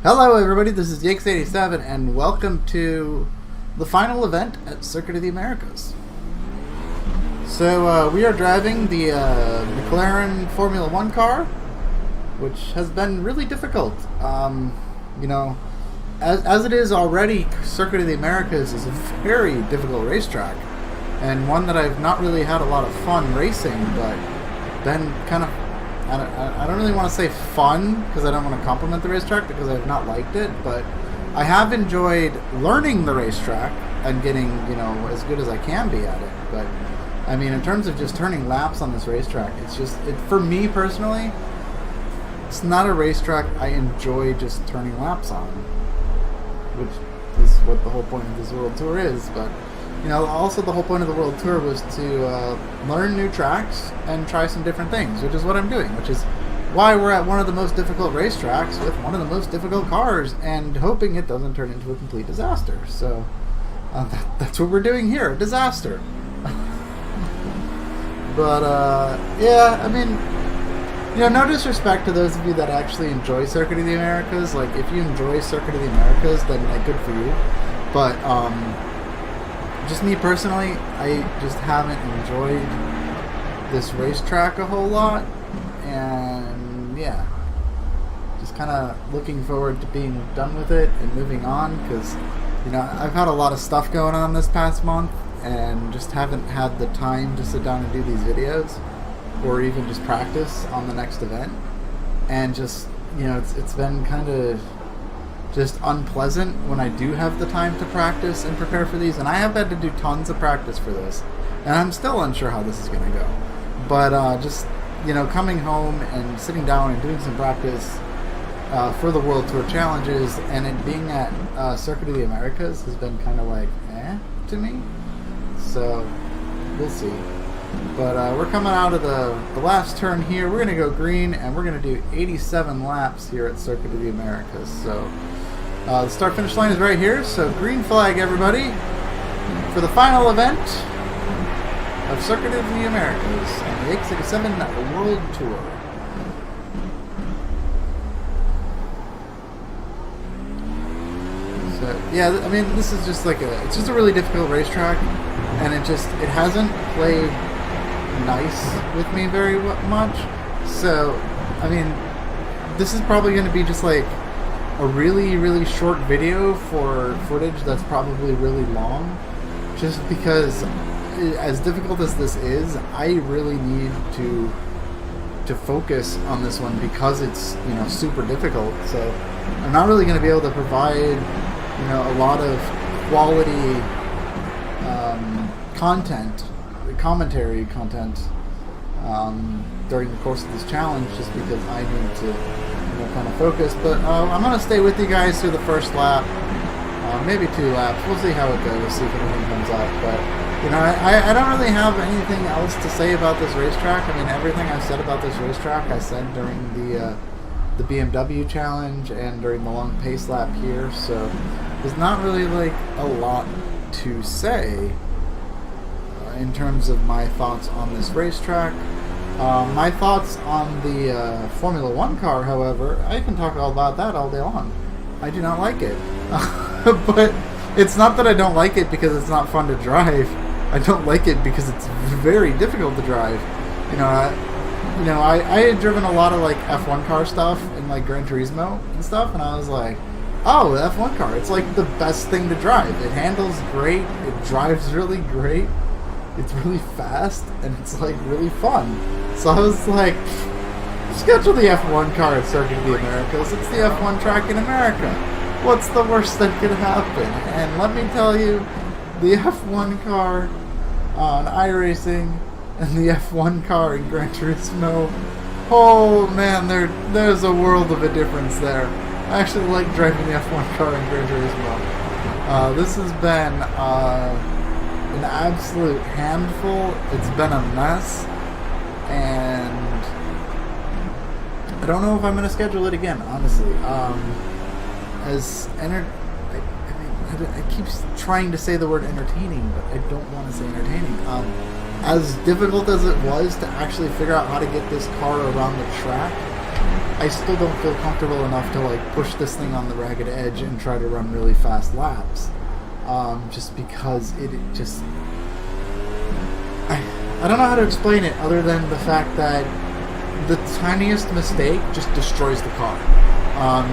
Hello everybody, this is Yakes87 and welcome to the final event at Circuit of the Americas. So we are driving the McLaren Formula 1 car, which has been really difficult. You know, as it is already, Circuit of the Americas is a very difficult racetrack, and one that I've not really had a lot of fun racing, but been kind of, I don't really want to say fun, because I don't want to compliment the racetrack, because I've not liked it, but I have enjoyed learning the racetrack and getting, you know, as good as I can be at it. But I mean, in terms of just turning laps on this racetrack, it's just, for me personally, it's not a racetrack I enjoy just turning laps on, which is what the whole point of this World Tour is. But you know, also the whole point of the World Tour was to learn new tracks and try some different things, which is what I'm doing, which is why we're at one of the most difficult racetracks with one of the most difficult cars, and hoping it doesn't turn into a complete disaster. So that's what we're doing here, a disaster. But yeah, I mean, you know, no disrespect to those of you that actually enjoy Circuit of the Americas. Like, if you enjoy Circuit of the Americas, then like, good for you. But just me personally, I just haven't enjoyed this racetrack a whole lot, and yeah, just kind of looking forward to being done with it and moving on, because, you know, I've had a lot of stuff going on this past month and just haven't had the time to sit down and do these videos or even just practice on the next event. And just, you know, it's been kind of just unpleasant when I do have the time to practice and prepare for these, and I have had to do tons of practice for this, and I'm still unsure how this is going to go. But just, you know, coming home and sitting down and doing some practice for the World Tour challenges, and it being at Circuit of the Americas has been kind of like to me. So we'll see. But we're coming out of the last turn here. We're going to go green, and we're going to do 87 laps here at Circuit of the Americas. So the start-finish line is right here, so green flag, everybody, for the final event of Circuit of the Americas on the Yakes87 World Tour. So, yeah, I mean, this is just like it's just a really difficult racetrack, and it hasn't played nice with me very much. So, I mean, this is probably going to be just like a really, really short video for footage that's probably really long, just because as difficult as this is, I really need to focus on this one, because it's, you know, super difficult. So I'm not really going to be able to provide, you know, a lot of quality commentary content during the course of this challenge, just because I need to, you know, kind of focus. But I'm going to stay with you guys through the first lap, maybe 2 laps. We'll see how it goes, see if anything comes up. But, you know, I don't really have anything else to say about this racetrack. I mean, everything I've said about this racetrack I said during the BMW challenge and during the long pace lap here. So there's not really like a lot to say in terms of my thoughts on this racetrack. My thoughts on the Formula 1 car, however, I can talk all about that all day long. I do not like it. But it's not that I don't like it because it's not fun to drive. I don't like it because it's very difficult to drive. You know, I had driven a lot of like F1 car stuff in like Gran Turismo and stuff, and I was like, oh, the F1 car, it's like the best thing to drive. It handles great, it drives really great, it's really fast, and it's like really fun. So I was like, schedule the F1 car at Circuit of the Americas. It's the F1 track in America. What's the worst that could happen? And let me tell you, the F1 car on iRacing and the F1 car in Gran Turismo, oh man, there's a world of a difference there. I actually like driving the F1 car in Gran Turismo. This has been an absolute handful. It's been a mess, and I don't know if I'm going to schedule it again, honestly. I keep trying to say the word entertaining, but I don't want to say entertaining. As difficult as it was to actually figure out how to get this car around the track, I still don't feel comfortable enough to like push this thing on the ragged edge and try to run really fast laps. Just because it just... I don't know how to explain it other than the fact that the tiniest mistake just destroys the car.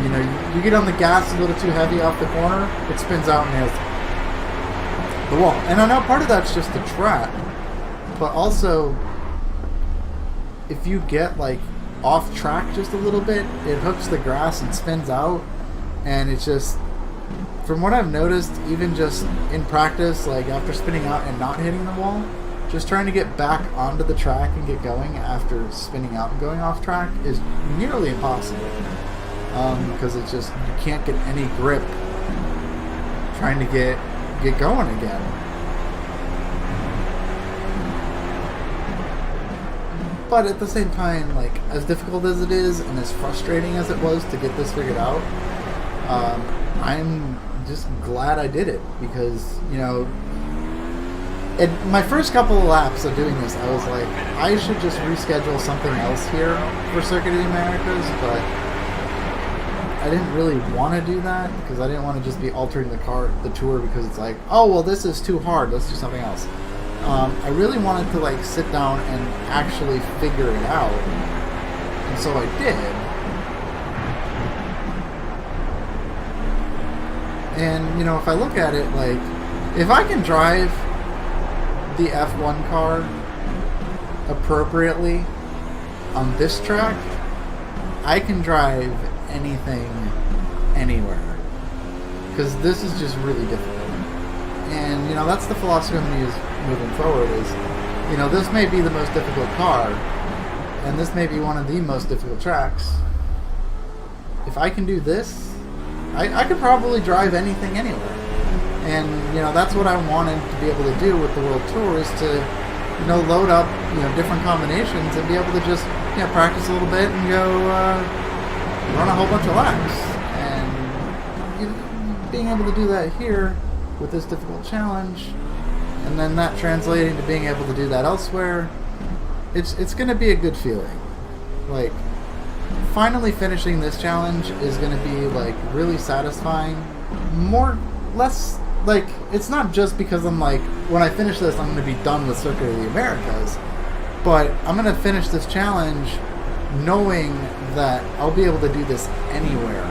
You know, you get on the gas a little too heavy off the corner, it spins out and nails the wall. And I know part of that's just the track, but also if you get like off track just a little bit, it hooks the grass and spins out. And it's just, from what I've noticed, even just in practice, like after spinning out and not hitting the wall, just trying to get back onto the track and get going after spinning out and going off track is nearly impossible. Because it's just, you can't get any grip trying to get going again. But at the same time, like, as difficult as it is and as frustrating as it was to get this figured out, I'm just glad I did it, because, you know, my first couple of laps of doing this, I was like, I should just reschedule something else here for Circuit of the Americas, but I didn't really want to do that, because I didn't want to just be altering the tour because it's like, oh, well, this is too hard, let's do something else. I really wanted to like sit down and actually figure it out, and so I did. And, you know, if I look at it, like, if I can drive the F1 car appropriately on this track, I can drive anything, anywhere. Because this is just really difficult. And, you know, that's the philosophy I'm going to use moving forward is, you know, this may be the most difficult car, and this may be one of the most difficult tracks. If I can do this, I could probably drive anything anywhere. And, you know, that's what I wanted to be able to do with the World Tour, is to, you know, load up, you know, different combinations and be able to just, you know, practice a little bit and go run a whole bunch of laps. And, you know, being able to do that here with this difficult challenge, and then that translating to being able to do that elsewhere, it's going to be a good feeling. Like, finally finishing this challenge is going to be like really satisfying. Less like, it's not just because I'm like, when I finish this I'm going to be done with Circuit of the Americas, but I'm going to finish this challenge knowing that I'll be able to do this anywhere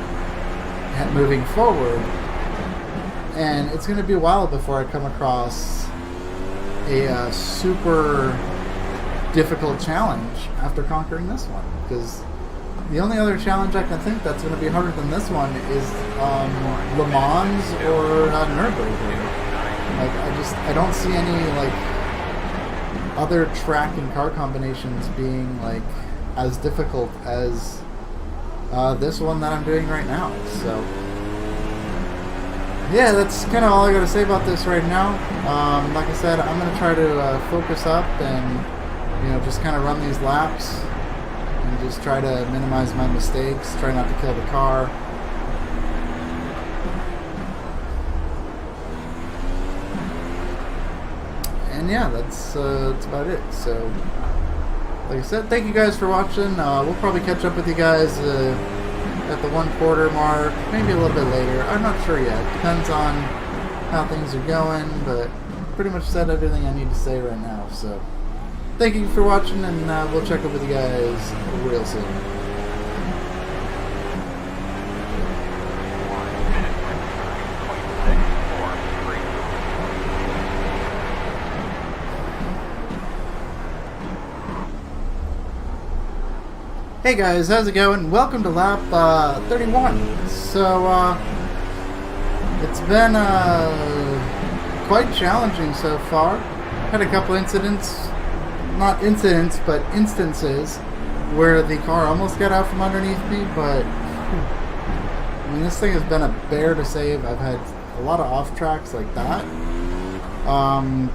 moving forward. And it's going to be a while before I come across a super difficult challenge after conquering this one, because the only other challenge I can think that's going to be harder than this one is Le Mans or Nürburgring. Like, I don't see any like other track and car combinations being like as difficult as this one that I'm doing right now. So yeah, that's kind of all I got to say about this right now. Like I said, I'm going to try to focus up and, you know, just kind of run these laps and just try to minimize my mistakes, try not to kill the car. And yeah, that's about it. So, like I said, thank you guys for watching. We'll probably catch up with you guys at the 1 quarter mark, maybe a little bit later. I'm not sure yet. Depends on how things are going, but pretty much said everything I need to say right now. So, thank you for watching, and we'll check up with you guys real soon. Hey guys, how's it going? Welcome to lap 31. So, it's been quite challenging so far. Had a couple incidents, not incidents, but instances where the car almost got out from underneath me, but I mean, this thing has been a bear to save. I've had a lot of off tracks like that,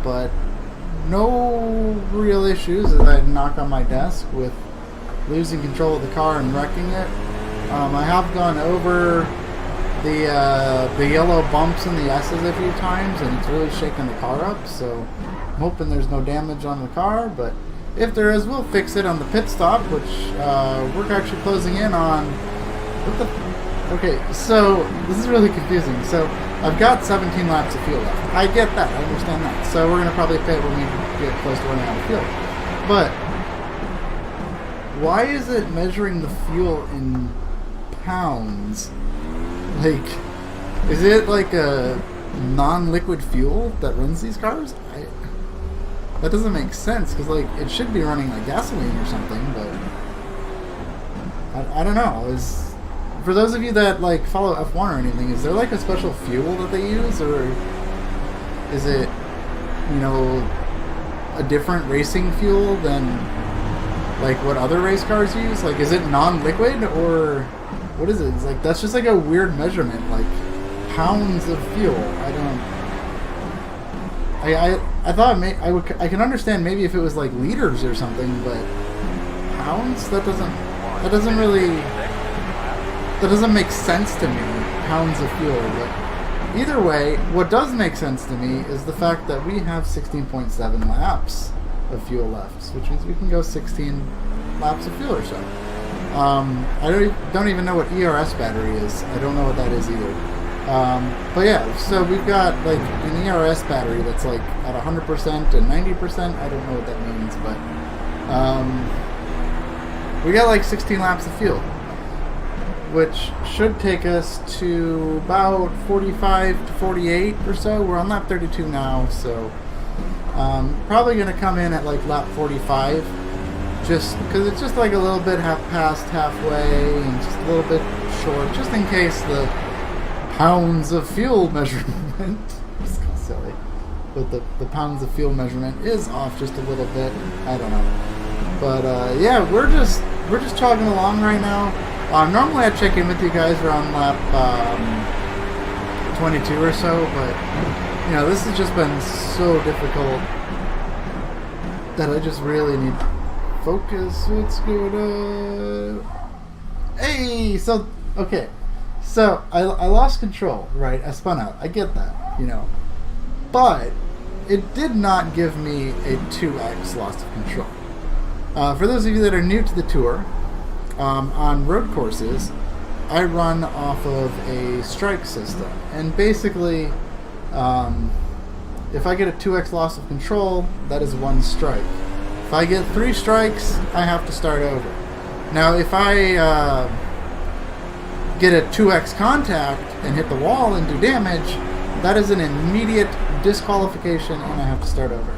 but no real issues as I knock on my desk with losing control of the car and wrecking it. I have gone over the yellow bumps and the S's a few times, and it's really shaken the car up, so I'm hoping there's no damage on the car, but If there is, we'll fix it on the pit stop, which we're actually closing in on. What the? Okay, so this is really confusing. So I've got 17 laps of fuel left. I get that. I understand that. So we're going to probably pit when we get close to running out of fuel. But why is it measuring the fuel in pounds? Like, is it like a non-liquid fuel that runs these cars? That doesn't make sense, because like it should be running like gasoline or something, but I don't know. For those of you that like follow F1 or anything, is there like a special fuel that they use, or is it, you know, a different racing fuel than like what other race cars use? Like, is it non-liquid, or what is it? It's like, that's just like a weird measurement, like pounds of fuel. I thought I can understand maybe if it was like liters or something, but pounds, that doesn't make sense to me. Pounds of fuel. But either way, what does make sense to me is the fact that we have 16.7 laps of fuel left, which means we can go 16 laps of fuel or so. I don't even know what ERS battery is. I don't know what that is either. But yeah, so we've got like an ERS battery that's like at 100% and 90%. I don't know what that means, but we got like 16 laps of fuel, which should take us to about 45 to 48 or so. We're on lap 32 now, so probably going to come in at like lap 45, just because it's just like a little bit past halfway and just a little bit short, just in case the pounds of fuel measurement it's kind of silly, but the pounds of fuel measurement is off just a little bit. I don't know, but yeah, we're just chugging along right now. Normally I check in with you guys around lap 22 or so, but you know, this has just been so difficult that I just really need focus. What's going on? Hey, so okay. So, I lost control, right? I spun out. I get that, you know. But it did not give me a 2x loss of control. For those of you that are new to the tour, on road courses, I run off of a strike system. And basically, if I get a 2x loss of control, that is one strike. If I get 3 strikes, I have to start over. Now, if I get a 2x contact and hit the wall and do damage, that is an immediate disqualification and I have to start over.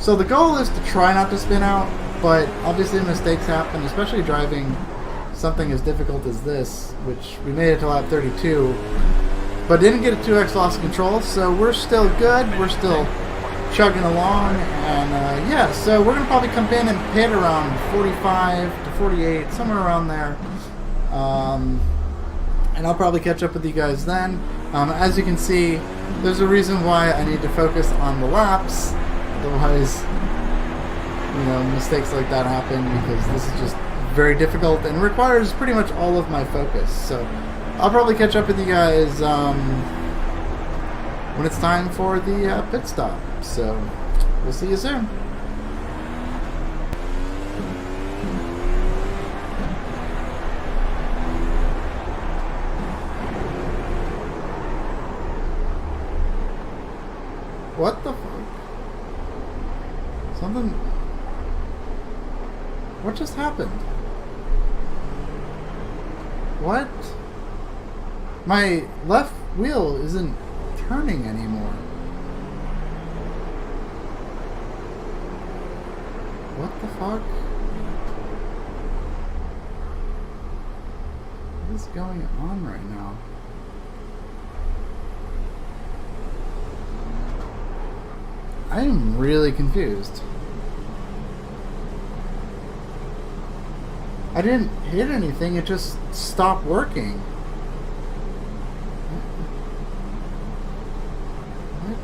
So the goal is to try not to spin out, but obviously mistakes happen, especially driving something as difficult as this, which we made it to lap 32, but didn't get a 2x loss of control, so we're still good, we're still chugging along, and yeah, so we're going to probably come in and pit around 45 to 48, somewhere around there. And I'll probably catch up with you guys then. As you can see, there's a reason why I need to focus on the laps. Otherwise, you know, mistakes like that happen, because this is just very difficult and requires pretty much all of my focus. So I'll probably catch up with you guys when it's time for the pit stop. So we'll see you soon. What the fuck? Something... What just happened? What? My left wheel isn't turning anymore. What the fuck? What is going on right now? I am really confused. I didn't hit anything, it just stopped working. What?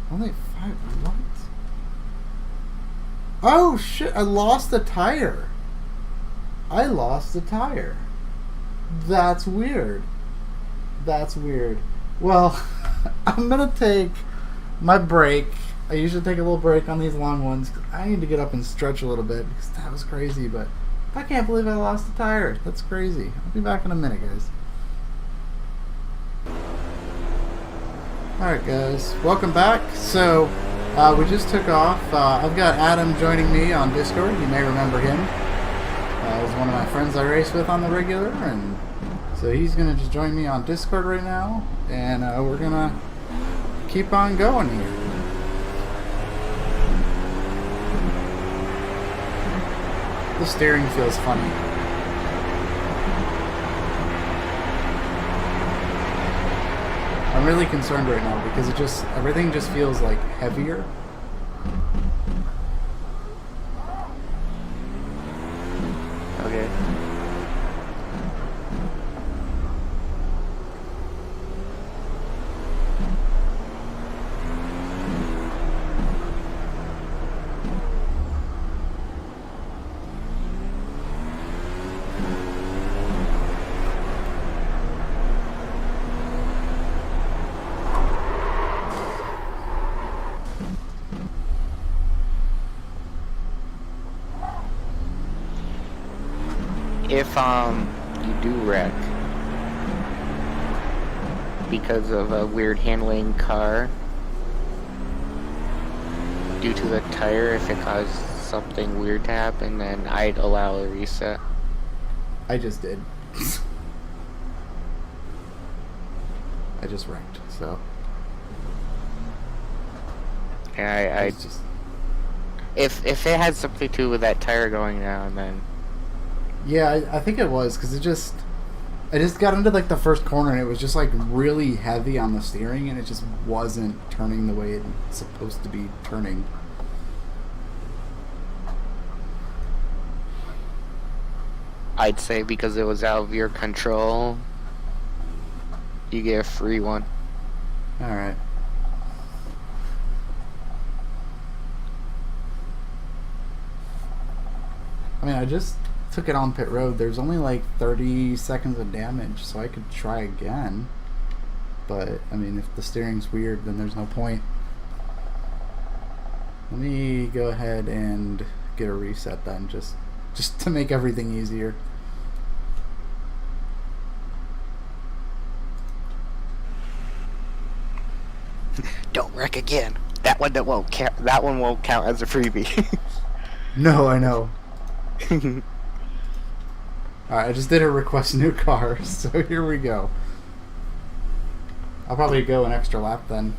Only 5, what? Oh shit, I lost the tire. I lost a tire. That's weird. That's weird. Well, I'm going to take my break. I usually take a little break on these long ones. I need to get up and stretch a little bit because that was crazy, but I can't believe I lost a tire. That's crazy. I'll be back in a minute, guys. Alright, guys. Welcome back. So, we just took off. I've got Adam joining me on Discord. You may remember him. He's one of my friends I race with on the regular, and so he's going to just join me on Discord right now, and we're going to keep on going here. The steering feels funny. I'm really concerned right now because everything just feels like heavier. Okay. If you do wreck because of a weird handling car due to the tire, if it caused something weird to happen, then I'd allow a reset. I just did. I just wrecked, so. And I just... If it had something to do with that tire going down, then. Yeah, I think it was, because I just got into like the first corner and it was just like really heavy on the steering and it just wasn't turning the way it's supposed to be turning. I'd say because it was out of your control, you get a free one. Alright. I mean, I just took it on pit road. There's only like 30 seconds of damage, so I could try again. But, I mean, if the steering's weird, then there's no point. Let me go ahead and get a reset then, just to make everything easier. Don't wreck again. That one won't count. That one won't count as a freebie. No, I know. Alright, I just did a request new car, so here we go. I'll probably go an extra lap then.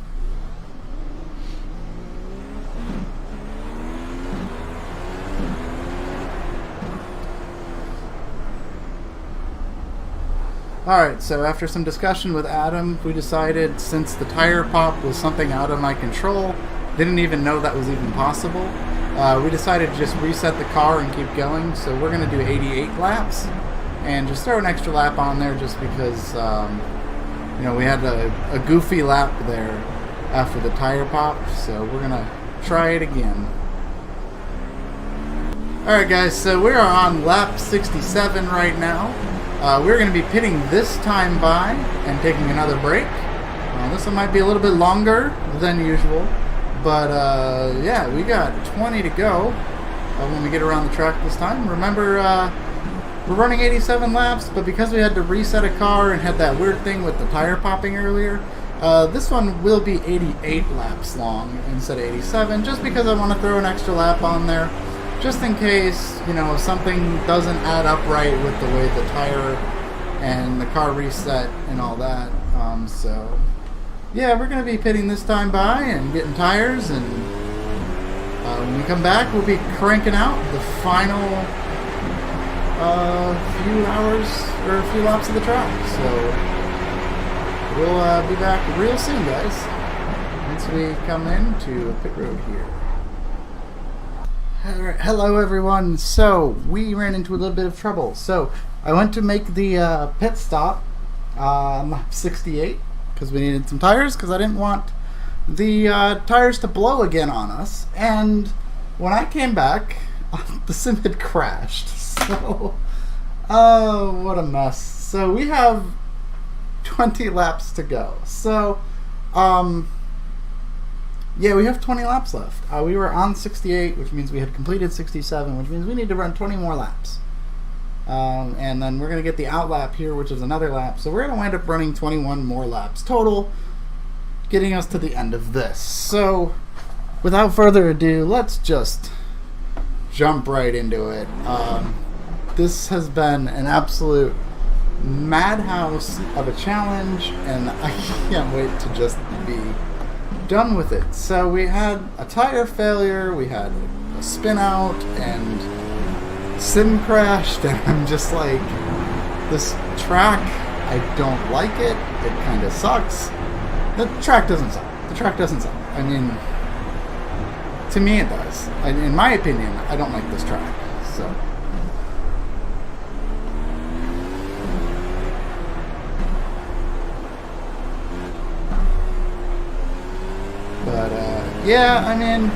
Alright, so after some discussion with Adam, we decided since the tire pop was something out of my control, didn't even know that was even possible, we decided to just reset the car and keep going. So we're going to do 88 laps and just throw an extra lap on there just because, you know, we had a goofy lap there after the tire pop. So we're going to try it again. Alright guys, so we are on lap 67 right now. We're going to be pitting this time by and taking another break. This one might be a little bit longer than usual. But, yeah, we got 20 to go when we get around the track this time. Remember, we're running 87 laps, but because we had to reset a car and had that weird thing with the tire popping earlier, this one will be 88 laps long instead of 87, just because I want to throw an extra lap on there, just in case, you know, something doesn't add up right with the way the tire and the car reset and all that. So... yeah, we're going to be pitting this time by and getting tires, and when we come back, we'll be cranking out the final few hours or a few laps of the track. So we'll be back real soon, guys, once we come into pit road here. Alright, hello everyone. So we ran into a little bit of trouble. So I went to make the pit stop on lap 68. Because we needed some tires, because I didn't want the tires to blow again on us. And when I came back, the sim had crashed. So Oh, what a mess. So we have 20 laps to go. So, yeah, we have 20 laps left. We were on 68, which means we had completed 67, which means we need to run 20 more laps. And then we're going to get the out lap here, which is another lap. So we're going to wind up running 21 more laps total, getting us to the end of this. So, without further ado, let's just jump right into it. This has been an absolute madhouse of a challenge, and I can't wait to just be done with it. So we had a tire failure, we had a spin out, and sim crashed, and I'm just like, this track, I don't like it. It kind of sucks. The track doesn't suck. The track doesn't suck. I mean, to me it does. In my opinion, I don't like this track. So. But, yeah, I mean,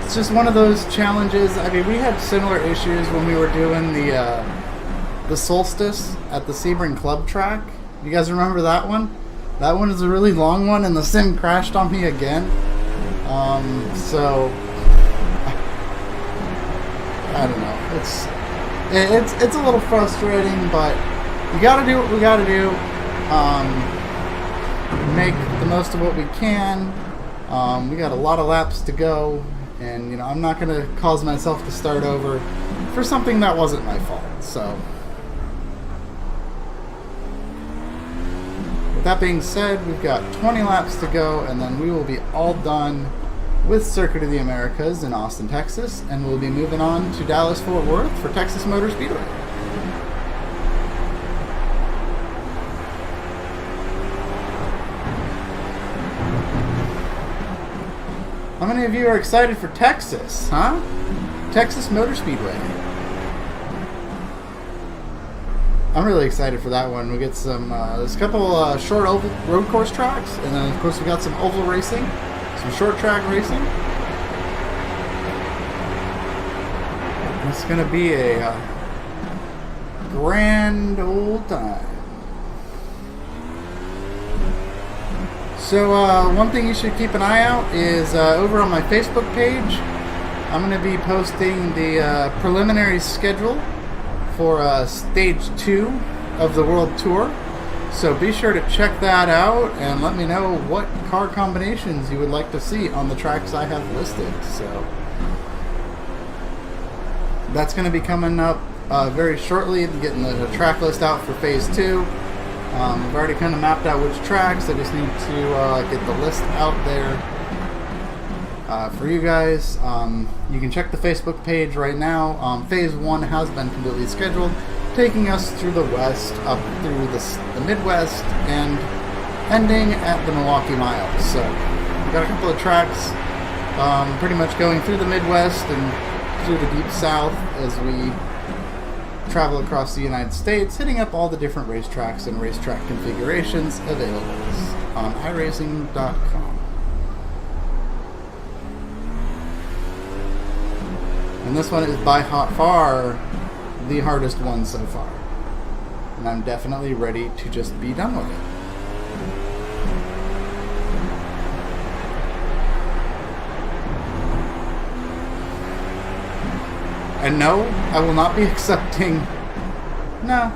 it's just one of those challenges. I mean, we had similar issues when we were doing the Solstice at the Sebring Club track. You guys remember that one? That one is a really long one, and the sim crashed on me again. So, I don't know. It's a little frustrating, but you gotta do what we gotta do. Make the most of what we can. We got a lot of laps to go, and, you know, I'm not going to cause myself to start over for something that wasn't my fault. So, with that being said, we've got 20 laps to go, and then we will be all done with Circuit of the Americas in Austin, Texas, and we'll be moving on to Dallas-Fort Worth for Texas Motor Speedway. How many of you are excited for Texas, huh? Texas Motor Speedway. I'm really excited for that one. We get some, there's a couple short oval road course tracks, and then of course we got some oval racing, some short track racing. It's gonna be a grand old time. So one thing you should keep an eye out is over on my Facebook page, I'm going to be posting the preliminary schedule for Stage 2 of the World Tour. So be sure to check that out and let me know what car combinations you would like to see on the tracks I have listed. So that's going to be coming up very shortly, getting the track list out for Phase 2. I've already kind of mapped out which tracks. I just need to get the list out there for you guys. You can check the Facebook page right now. Phase 1 has been completely scheduled, taking us through the west, up through the Midwest, and ending at the Milwaukee Mile. So we've got a couple of tracks pretty much going through the Midwest and through the Deep South as we travel across the United States, hitting up all the different racetracks and racetrack configurations available on iRacing.com. And this one is by far the hardest one so far. And I'm definitely ready to just be done with it. And no, I will not be accepting. No,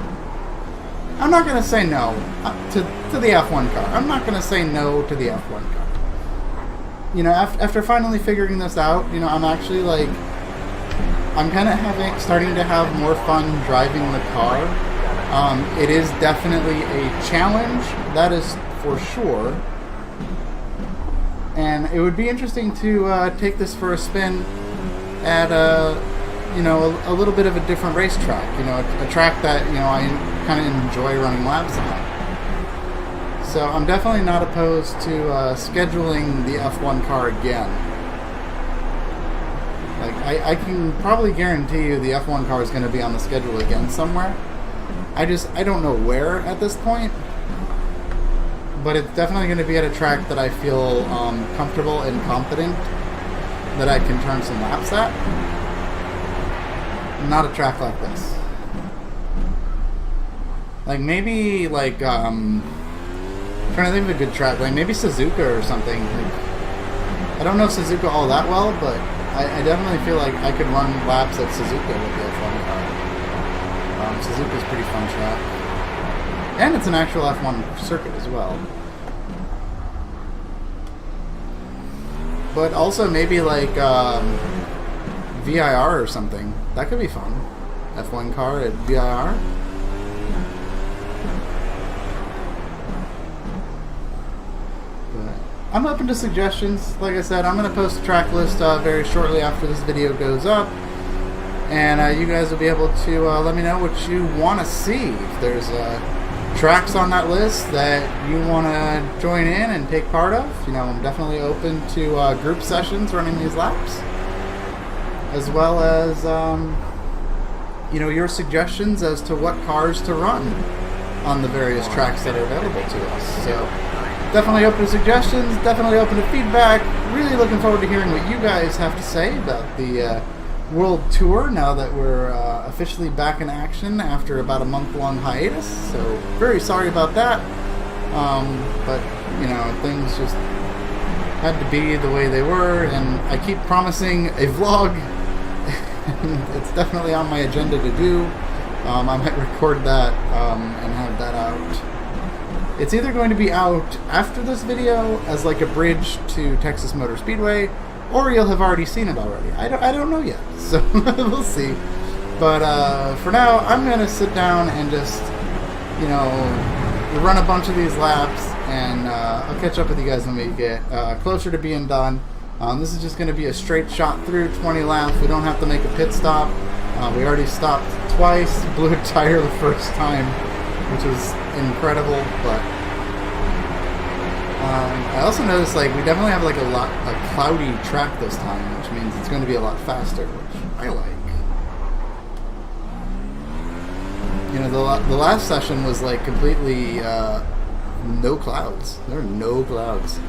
I'm not going to say no to the F1 car. I'm not going to say no to the F1 car. You know, after finally figuring this out, you know, I'm actually like, I'm kind of starting to have more fun driving the car. It is definitely a challenge, that is for sure. And it would be interesting to take this for a spin at you know, a little bit of a different racetrack, you know, a track that, you know, I kind of enjoy running laps on. So I'm definitely not opposed to scheduling the F1 car again. Like, I can probably guarantee you the F1 car is going to be on the schedule again somewhere. I don't know where at this point, but it's definitely going to be at a track that I feel comfortable and confident that I can turn some laps at. Not a track like this. Like maybe like trying to think of a good track, like maybe Suzuka or something. Like, I don't know Suzuka all that well, but I definitely feel like I could run laps at Suzuka with the F1 car. Suzuka's a pretty fun track, and it's an actual F1 circuit as well. But also maybe like VIR or something. That could be fun. F1 car at VIR. But I'm open to suggestions. Like I said, I'm going to post a track list very shortly after this video goes up. And you guys will be able to let me know what you want to see. If there's tracks on that list that you want to join in and take part of, you know, I'm definitely open to group sessions running these laps, as well as you know, your suggestions as to what cars to run on the various tracks that are available to us. So definitely open to suggestions, definitely open to feedback. Really looking forward to hearing what you guys have to say about the World Tour now that we're officially back in action after about a month-long hiatus. So very sorry about that, but you know, things just had to be the way they were, and I keep promising a vlog. It's definitely on my agenda to do. I might record that and have that out. It's either going to be out after this video as like a bridge to Texas Motor Speedway, or you'll have already seen it already. I don't know yet, so we'll see. But for now, I'm going to sit down and just, you know, run a bunch of these laps, and I'll catch up with you guys when we get closer to being done. This is just going to be a straight shot through 20 laps. We don't have to make a pit stop. We already stopped twice, blew a tire the first time, which was incredible. But I also noticed, like, we definitely have like a cloudy track this time, which means it's going to be a lot faster, which I like. You know, the last session was like completely no clouds. There are no clouds.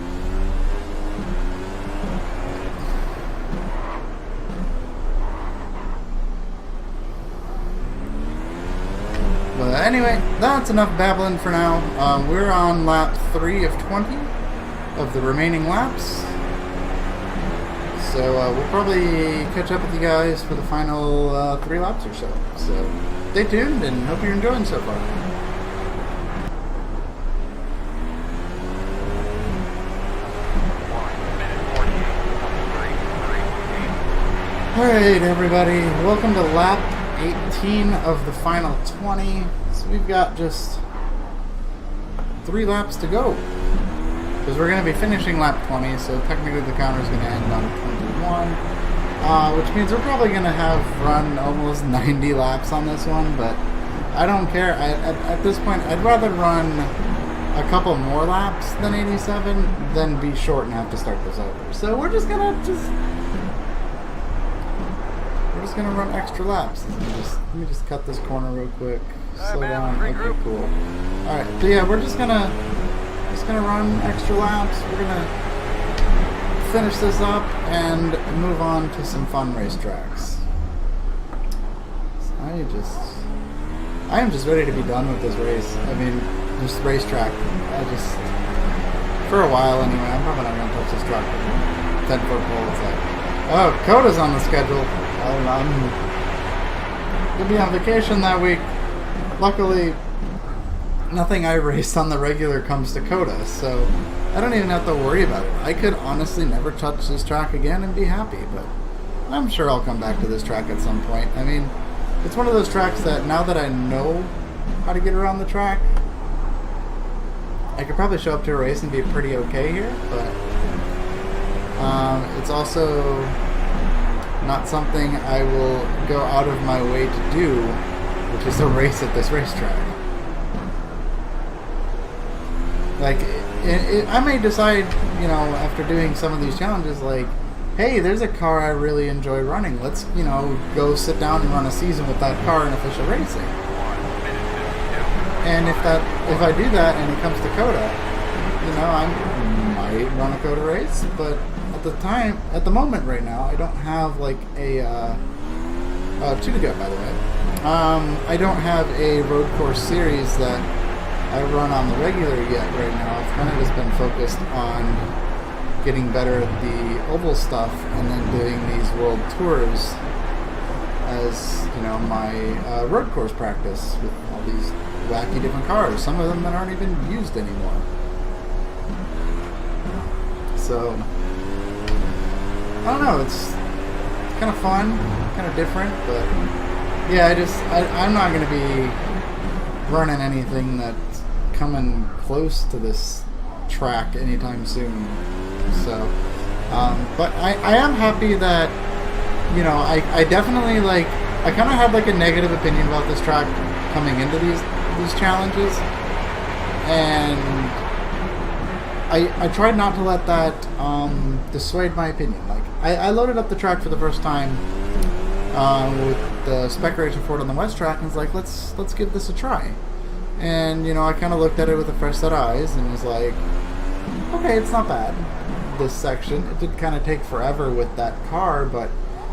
But anyway, that's enough babbling for now. We're on lap 3 of 20 of the remaining laps. So we'll probably catch up with you guys for the final 3 laps or so. So stay tuned and hope you're enjoying so far. Alright everybody, welcome to lap 18 of the final 20. So we've got just 3 laps to go, because we're going to be finishing lap 20, so technically the counter is going to end on 21, which means we're probably going to have run almost 90 laps on this one, but I don't care. At this point, I'd rather run a couple more laps than 87 than be short and have to start this over. So we're just going to gonna run extra laps. Let me just cut this corner real quick. Slow down. Okay, cool. Alright, so yeah, we're just gonna run extra laps. We're gonna finish this up and move on to some fun racetracks. So I am just ready to be done with this race. I mean, this racetrack. For a while anyway, I'm probably not gonna touch this track with 10-foot pole. It's like, oh, Coda's on the schedule. I'm gonna be on vacation that week. Luckily, nothing I race on the regular comes to Coda, so I don't even have to worry about it. I could honestly never touch this track again and be happy, but I'm sure I'll come back to this track at some point. I mean, it's one of those tracks that now that I know how to get around the track, I could probably show up to a race and be pretty okay here, but it's also not something I will go out of my way to do, which is to race at this racetrack. Like, I may decide, you know, after doing some of these challenges, like, hey, there's a car I really enjoy running. Let's, you know, go sit down and run a season with that car in official racing. And if I do that and it comes to Coda, you know, I might run a Coda race, but at the moment right now, I don't have like a 2 to go, by the way. I don't have a road course series that I run on the regular yet right now. I've kind of just been focused on getting better at the oval stuff and then doing these world tours as, you know, my road course practice with all these wacky different cars, some of them that aren't even used anymore. So I don't know, it's kind of fun, kind of different, but yeah, I'm not going to be running anything that's coming close to this track anytime soon. So, but I am happy that, you know, I definitely, like, I kind of had like a negative opinion about this track coming into these challenges, and I tried not to let that dissuade my opinion. Like, I loaded up the track for the first time with the Spec Racer Ford on the West track, and was like, let's give this a try. And, you know, I kind of looked at it with a fresh set of eyes and was like, okay, it's not bad, this section. It did kind of take forever with that car, but,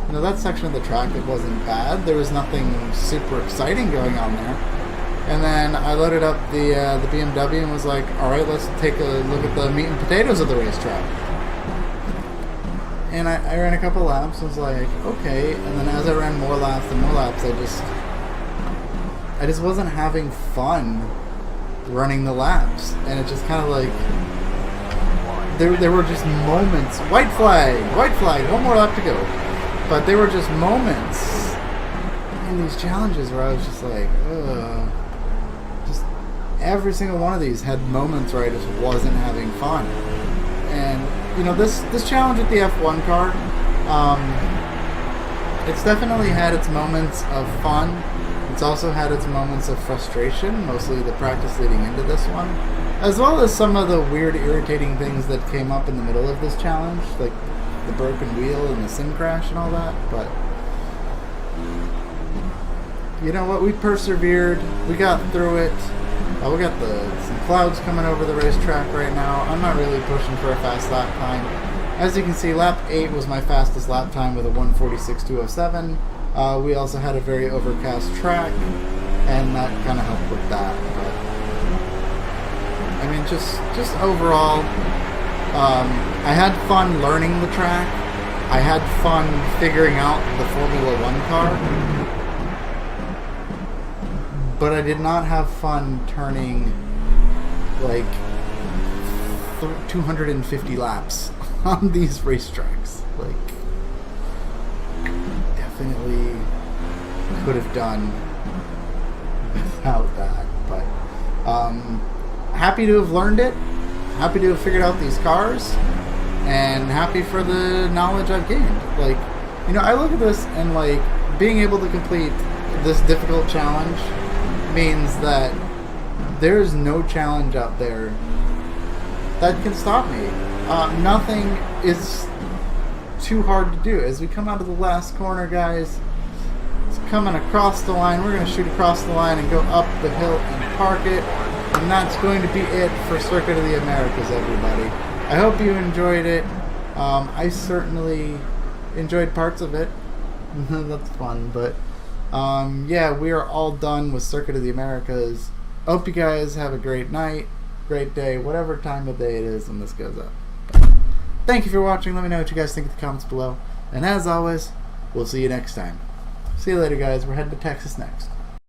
you know, that section of the track, it wasn't bad. There was nothing super exciting going on there. And then I loaded up the BMW and was like, alright, let's take a look at the meat and potatoes of the racetrack. And I ran a couple laps and was like, okay. And then as I ran more laps and more laps, I just wasn't having fun running the laps. And it just kind of like, there were just moments, white flag, one more lap to go. But there were just moments in these challenges where I was just like, ugh. Just every single one of these had moments where I just wasn't having fun. And, you know, this challenge with the F1 car, it's definitely had its moments of fun. It's also had its moments of frustration, mostly the practice leading into this one, as well as some of the weird, irritating things that came up in the middle of this challenge, like the broken wheel and the sim crash and all that. But you know what? We persevered. We got through it. We got some clouds coming over the racetrack right now. I'm not really pushing for a fast lap time. As you can see, lap 8 was my fastest lap time with a 1:46.207. We also had a very overcast track, and that kind of helped with that. But, I mean, just overall, I had fun learning the track. I had fun figuring out the Formula 1 car. But I did not have fun turning, like, 250 laps on these racetracks. Like, definitely could have done without that. But happy to have learned it. Happy to have figured out these cars. And happy for the knowledge I've gained. Like, you know, I look at this and, like, being able to complete this difficult challenge means that there's no challenge out there that can stop me. Nothing is too hard to do. As we come out of the last corner, guys, it's coming across the line. We're going to shoot across the line and go up the hill and park it. And that's going to be it for Circuit of the Americas, everybody. I hope you enjoyed it. I certainly enjoyed parts of it. That's fun, but yeah, we are all done with Circuit of the Americas. Hope you guys have a great night, great day, whatever time of day it is when this goes up. Thank you for watching. Let me know what you guys think in the comments below. And as always, we'll see you next time. See you later, guys. We're heading to Texas next.